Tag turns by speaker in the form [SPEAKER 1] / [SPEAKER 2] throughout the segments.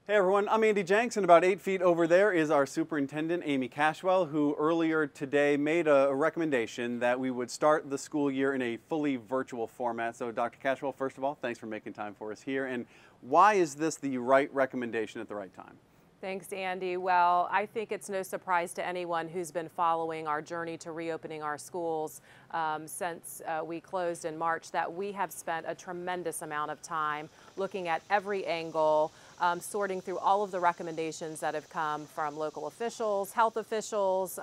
[SPEAKER 1] Hey everyone, I'm Andy Jenks, and about 8 feet over there is our superintendent, Amy Cashwell, who earlier today made a recommendation that we would start the school year in a fully virtual format. So Dr. Cashwell, first of all, thanks for making time for us here. And why is this the right recommendation at the right time?
[SPEAKER 2] Thanks, Andy. Well, I think it's no surprise to anyone who's been following our journey to reopening our schools since we closed in March that we have spent a tremendous amount of time looking at every angle, sorting through all of the recommendations that have come from local officials, health officials,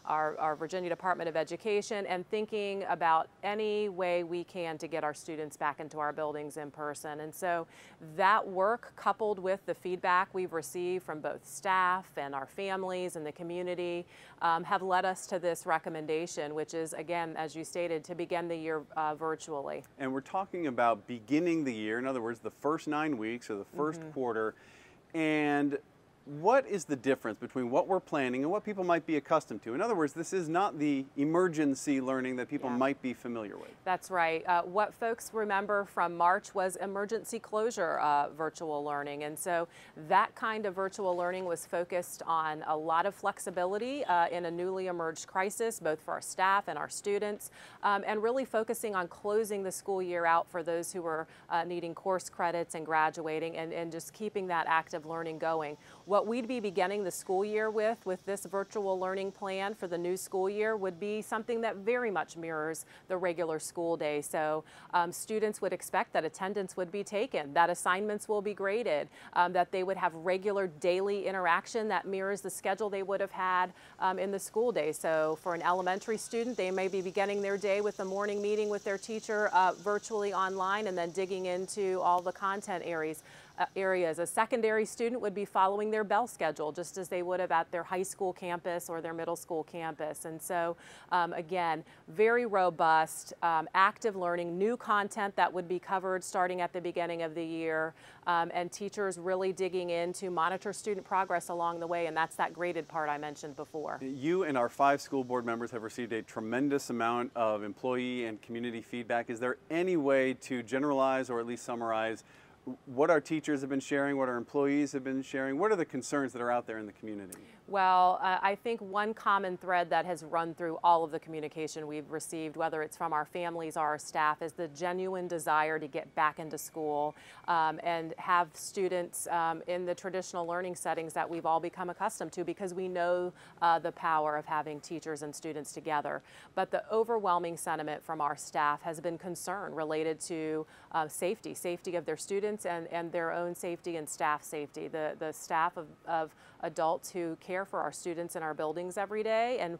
[SPEAKER 2] our Virginia Department of Education, and thinking about any way we can to get our students back into our buildings in person. And so that work, coupled with the feedback we've received from both staff and our families and the community, have led us to this recommendation, which is, again, as you stated, to begin the year virtually.
[SPEAKER 1] And we're talking about beginning the year, in other words, the first 9 weeks or the first quarter. And what is the difference between what we're planning and what people might be accustomed to? In other words, this is not the emergency learning that people might be familiar with.
[SPEAKER 2] That's right. What folks remember from March was emergency closure virtual learning. And so that kind of virtual learning was focused on a lot of flexibility in a newly emerged crisis, both for our staff and our students, and really focusing on closing the school year out for those who were needing course credits and graduating, and just keeping that active learning going. What we'd be beginning the school year with this virtual learning plan for the new school year would be something that very much mirrors the regular school day. So students would expect that attendance would be taken, that assignments will be graded, that they would have regular daily interaction that mirrors the schedule they would have had in the school day. So for an elementary student, they may be beginning their day with a morning meeting with their teacher virtually online, and then digging into all the content areas. A secondary student would be following their bell schedule just as they would have at their high school campus or their middle school campus. And so again, very robust, active learning, new content that would be covered starting at the beginning of the year, and teachers really digging in to monitor student progress along the way, and that's that graded part I mentioned before.
[SPEAKER 1] You and our 5 school board members have received a tremendous amount of employee and community feedback. Is there any way to generalize or at least summarize what our teachers have been sharing, what our employees have been sharing? What are the concerns that are out there in the community?
[SPEAKER 2] Well, I think one common thread that has run through all of the communication we've received, whether it's from our families or our staff, is the genuine desire to get back into school and have students in the traditional learning settings that we've all become accustomed to, because we know the power of having teachers and students together. But the overwhelming sentiment from our staff has been concern related to safety of their students and their own safety and staff safety. The staff of adults who care for our students in our buildings every day. And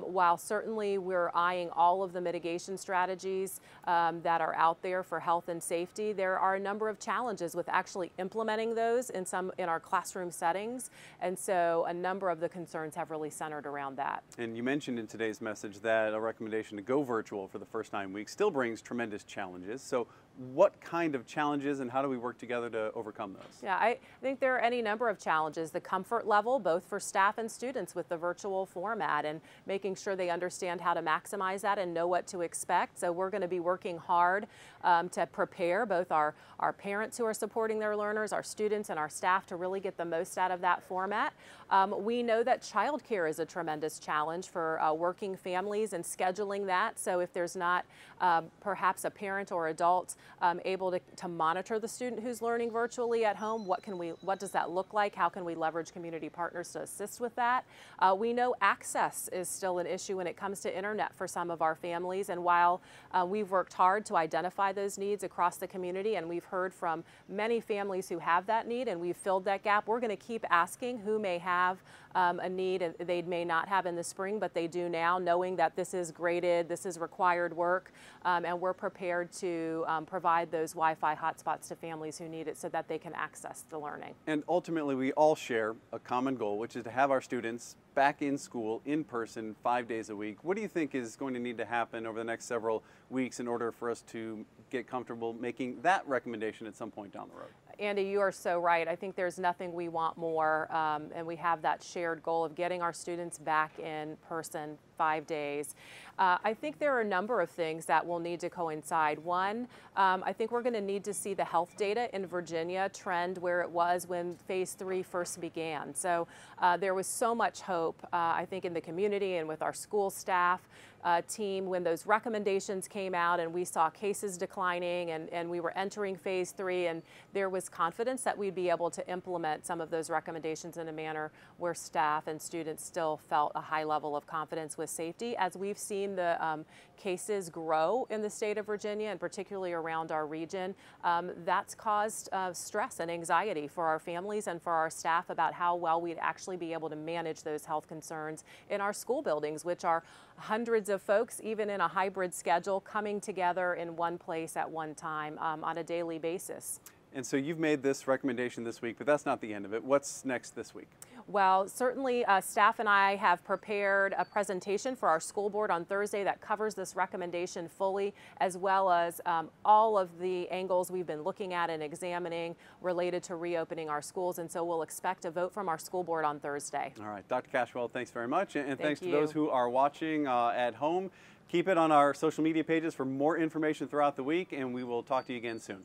[SPEAKER 2] while certainly we're eyeing all of the mitigation strategies that are out there for health and safety, there are a number of challenges with actually implementing those in our classroom settings. And so a number of the concerns have really centered around that.
[SPEAKER 1] And you mentioned in today's message that a recommendation to go virtual for the first 9 weeks still brings tremendous challenges. So what kind of challenges, and how do we work together to overcome those?
[SPEAKER 2] Yeah, I think there are any number of challenges. The comfort level, both for staff and students, with the virtual format, and making sure they understand how to maximize that and know what to expect. So we're going to be working hard to prepare both our parents who are supporting their learners, our students, and our staff to really get the most out of that format. We know that childcare is a tremendous challenge for working families and scheduling that. So if there's not perhaps a parent or adult able to monitor the student who's learning virtually at home, what does that look like? How can we leverage community partners to assist with that? We know access is still an issue when it comes to internet for some of our families, and while we've worked hard to identify those needs across the community, and we've heard from many families who have that need, and we've filled that gap, we're going to keep asking who may have a need and they may not have in the spring, but they do now, knowing that this is graded, this is required work, and we're prepared to provide those Wi-Fi hotspots to families who need it so that they can access the learning.
[SPEAKER 1] And ultimately, we all share a common goal, which is to have our students back in school in person 5 days a week. What do you think is going to need to happen over the next several weeks in order for us to get comfortable making that recommendation at some point down the road?
[SPEAKER 2] Andy, you are so right. I think there's nothing we want more, and we have that shared goal of getting our students back in person 5 days. I think there are a number of things that will need to coincide. One, I think we're going to need to see the health data in Virginia trend where it was when phase 3 first began. So there was so much hope, I think, in the community and with our school staff team when those recommendations came out and we saw cases declining and we were entering phase 3, and there was confidence that we'd be able to implement some of those recommendations in a manner where staff and students still felt a high level of confidence with safety. As we've seen the cases grow in the state of Virginia, and particularly around our region, that's caused stress and anxiety for our families and for our staff about how well we'd actually be able to manage those health concerns in our school buildings, which are hundreds of folks, even in a hybrid schedule, coming together in one place at one time on a daily basis.
[SPEAKER 1] And so you've made this recommendation this week, but that's not the end of it. What's next this week?
[SPEAKER 2] Well, certainly staff and I have prepared a presentation for our school board on Thursday that covers this recommendation fully, as well as all of the angles we've been looking at and examining related to reopening our schools. And so we'll expect a vote from our school board on Thursday.
[SPEAKER 1] All right, Dr. Cashwell, thanks very much. And thanks to
[SPEAKER 2] you.
[SPEAKER 1] those who are watching at home. Keep it on our social media pages for more information throughout the week, and we will talk to you again soon.